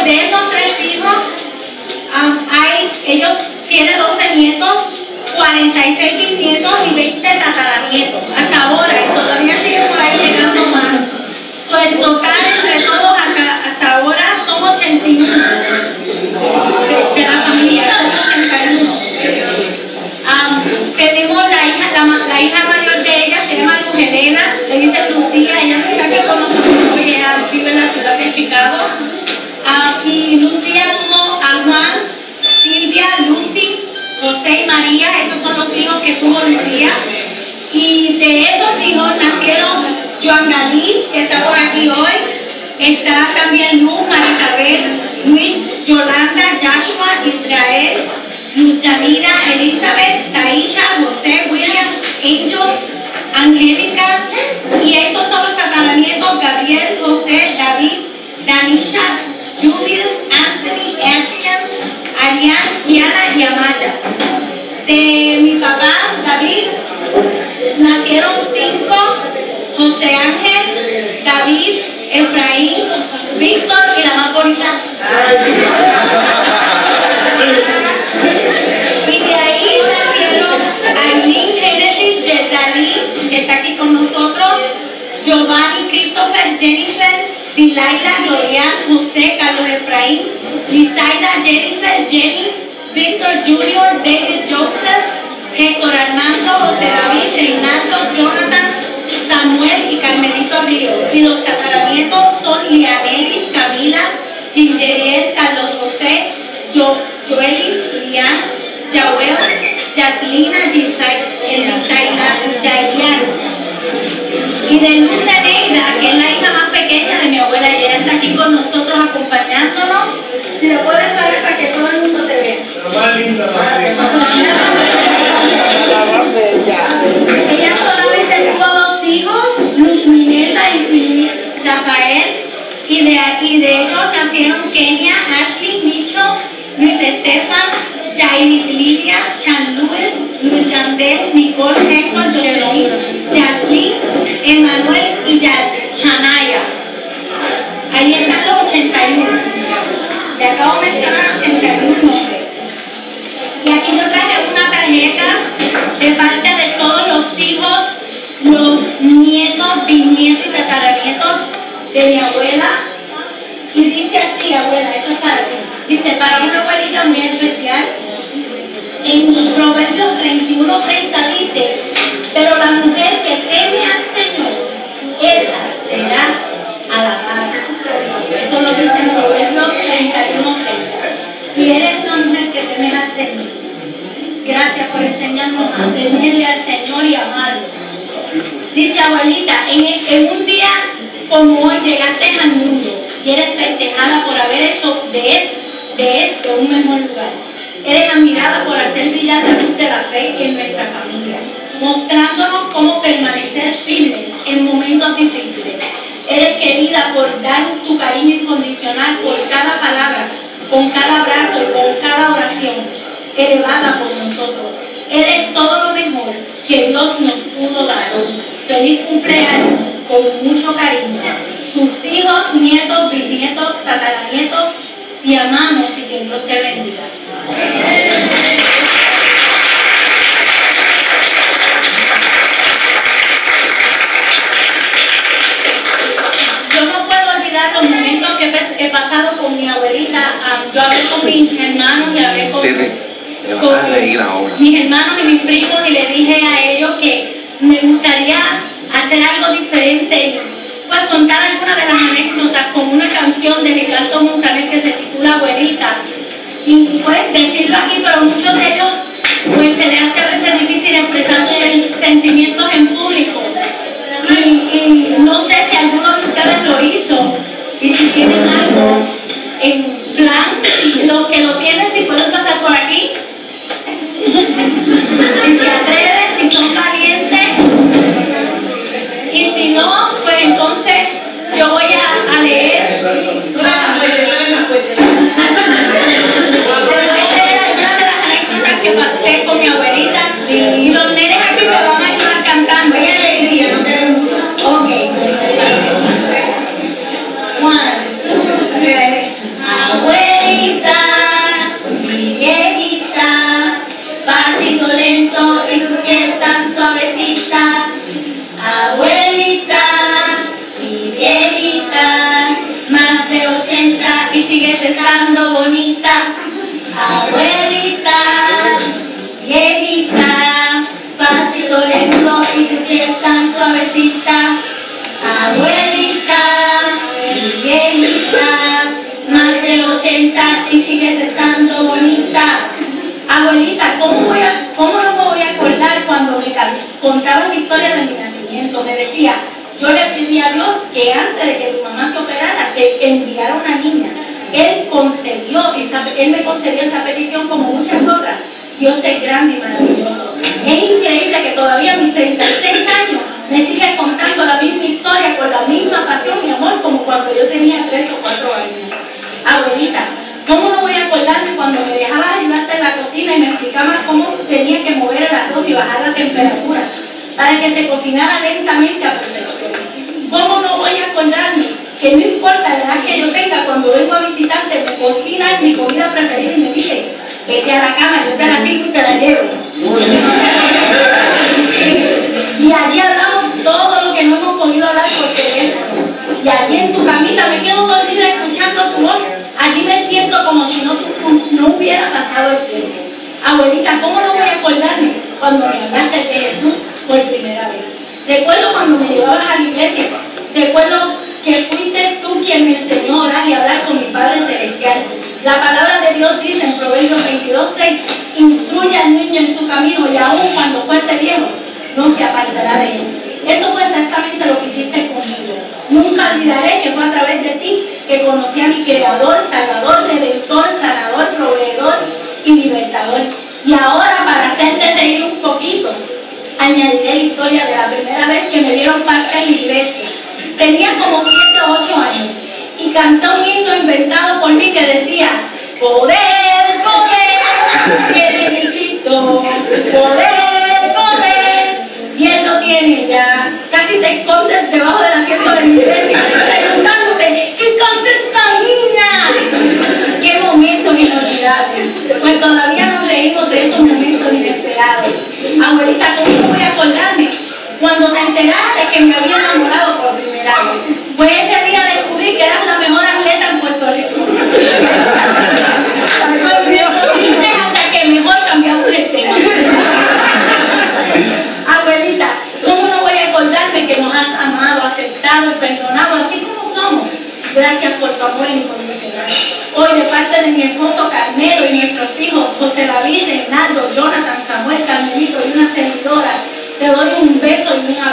pues de esos 3 hijos, ellos tienen 12 nietos, 46 bisnietos y 20 tataranietos hasta ahora, y todavía siguen por ahí llegando más. So, el total entre todos hasta ahora son 81 de la familia, son 81. Tenemos la hija mayor de ella, se llama Luz Helena, le dice Lucía, ella no está aquí con nosotros hoy, ella vive en la ciudad de Chicago. Y Lucía tuvo a Juan, Silvia, Lucy, José y María, esos son los hijos que tuvo Lucía. Y de esos hijos nacieron Joan Galí, que está por aquí hoy, está también Luz, Marisabel, Luis, Yolanda, Joshua, Israel, Luz Yanira, Elizabeth, Taisha, José, William, Angel, Angélica, y estos son los tataranietos: Gabriel, José, David, Danisha, Julius, Anthony, Adrian, Arián, Diana y Amaya. De mi papá, David, nacieron 5, José Ángel, David, Efraín, Víctor y la más bonita. Y de ahí nacieron Aileen, Genesis, Yesdalí, que está aquí con nosotros, Giovanni, Christopher, Jennifer, Dilaira, Glorian, José, Carlos Efraín, Lizaida, Jennifer, Jenny, Víctor Junior, David Joseph, Héctor Armando, José David, Reinaldo, Jonathan, Samuel y Carmelito Río. Y los tataranietos son Lianelis, Camila, Gingeriel, Carlos José, Joelis, Lian, Yahuel, Yaslina, Elisaila, Yaian. Y de Luz Neida, que es la hija más pequeña de mi abuela, y ella está aquí con nosotros acompañándonos. Si le puedes parar para que todo el mundo te vea. La más linda, Ella solamente tuvo 2 hijos, Luz Mineta y Luis Rafael, y de ellos nacieron Kenia, Ashley, Micho, Luis Estefan, Jairis Lidia, Chan Luis, Luis Yandel, Nicole, Héctor, Jocelyn, Yaslin, Emanuel y Chanaya. Ahí están los 81. Le acabo de mencionar 81 nombres. Y aquí yo traje una tarjeta de parte de todos los hijos, los nietos, bisnietos y tataranietos de mi abuela. Y dice así: abuela, esto es para ti. Dice: para una abuelita muy especial. En Proverbios 31:30 dice: pero la mujer que teme al Señor, esa será alabada. Eso lo dice en Proverbios 31:30. Y eres una mujer que teme al Señor. Gracias por enseñarnos a temerle al Señor y amarlo. Dice: abuelita, en un día como hoy llegaste al mundo y eres festejada por haber hecho de este un mejor lugar. Eres admirada por hacer brillar la luz de la fe en nuestra familia, mostrándonos cómo permanecer firmes en momentos difíciles. Eres querida por dar tu cariño incondicional por cada palabra, con cada abrazo y con cada oración elevada por nosotros. Eres todo lo mejor que Dios nos pudo dar. Feliz cumpleaños con mucho cariño. Tus hijos, nietos, bisnietos, tataranietos, te amamos y que Dios te bendiga. Yo no puedo olvidar los momentos que he pasado con mi abuelita. Yo hablé con mis hermanos y hablé con mis hermanos y mis primos y les dije a ellos que me gustaría hacer algo diferente y pues contar algunas de las anécdotas con una canción de Ricardo Montaner que se titula Abuelita. Y pues decirlo aquí, pero muchos de ellos pues se les hace a veces difícil expresar sus sentimientos en público. Y no sé si alguno de ustedes lo hizo y si tienen algo en plan, los que lo tienen, si pueden pasar por aquí. Si se atreven, si son valientes. Y si no, pues entonces yo voy a Abuelita, viejita, pasito lento y tu piel tan suavecita. Abuelita, viejita, más de 80 y sigues estando bonita. Abuelita, ¿cómo no me voy a acordar cuando me contaba la historia de mi nacimiento? Me decía, yo le pedí a Dios que antes de que tu mamá se operara, te enviara una niña. Él me concedió esa petición como muchas otras. Dios es grande y maravilloso. Es increíble que todavía a mis 36 años me sigue contando la misma historia con la misma pasión y amor como cuando yo tenía 3 o 4 años. Abuelita, ¿cómo no voy a acordarme cuando me dejabas ayudarte en la cocina y me explicabas cómo tenía que mover el arroz y bajar la temperatura para que se cocinara lentamente a perfección? ¿Cómo no voy a acordarme que no importa la edad que yo tenga, cuando vengo a visitarte, me cocinas mi comida preferida y me dice, vete a la cama, yo te la sirvo y te la llevo? Y allí hablamos todo lo que no hemos podido hablar por teléfono. Y allí en tu camita me quedo dormida escuchando tu voz. Allí me siento como si no hubiera pasado el tiempo. Abuelita, ¿cómo no voy a acordarme cuando me hablaste de Jesús por primera vez? Recuerdo cuando me llevabas a la iglesia. Recuerdo que fuiste tú quien me enseñó a orar y a hablar con mi Padre Celestial. La palabra de Dios dice en Proverbios 22:6, instruye al niño en su camino y aún cuando fuese viejo, no se apartará de él. Eso fue exactamente lo que hiciste conmigo. Nunca olvidaré que fue a través de ti que conocí a mi Creador, Salvador, Redentor, Sanador, Proveedor y Libertador. Y ahora, para hacerte seguir un poquito, añadiré la historia de la primera vez que me dieron parte en la iglesia. Tenía como 7 o 8 años y canté un himno inventado por mí que decía, poder, poder, tiene mi Cristo, poder, poder, y Él lo tiene ya. Casi te escondes debajo del asiento de mi iglesia, preguntándote, ¿qué canta esta niña? ¡Qué momentos inolvidables! Pues todavía nos reímos de esos momentos inesperados. Abuelita, ¿cómo voy a acordarme cuando te enteraste que me había enamorado por primera vez? Pues ese día descubrí que eras la mejor atleta en Puerto Rico. Hasta que mejor cambiamos el tema. Abuelita, ¿cómo no voy a acordarme que nos has amado, aceptado y perdonado así como somos? Gracias por tu amor incondicional. Hoy, de parte de mi esposo Carmelo y nuestros hijos José David, Reinaldo, Jonathan, Samuel, Carmelito y una servidora, te doy un beso y un abrazo.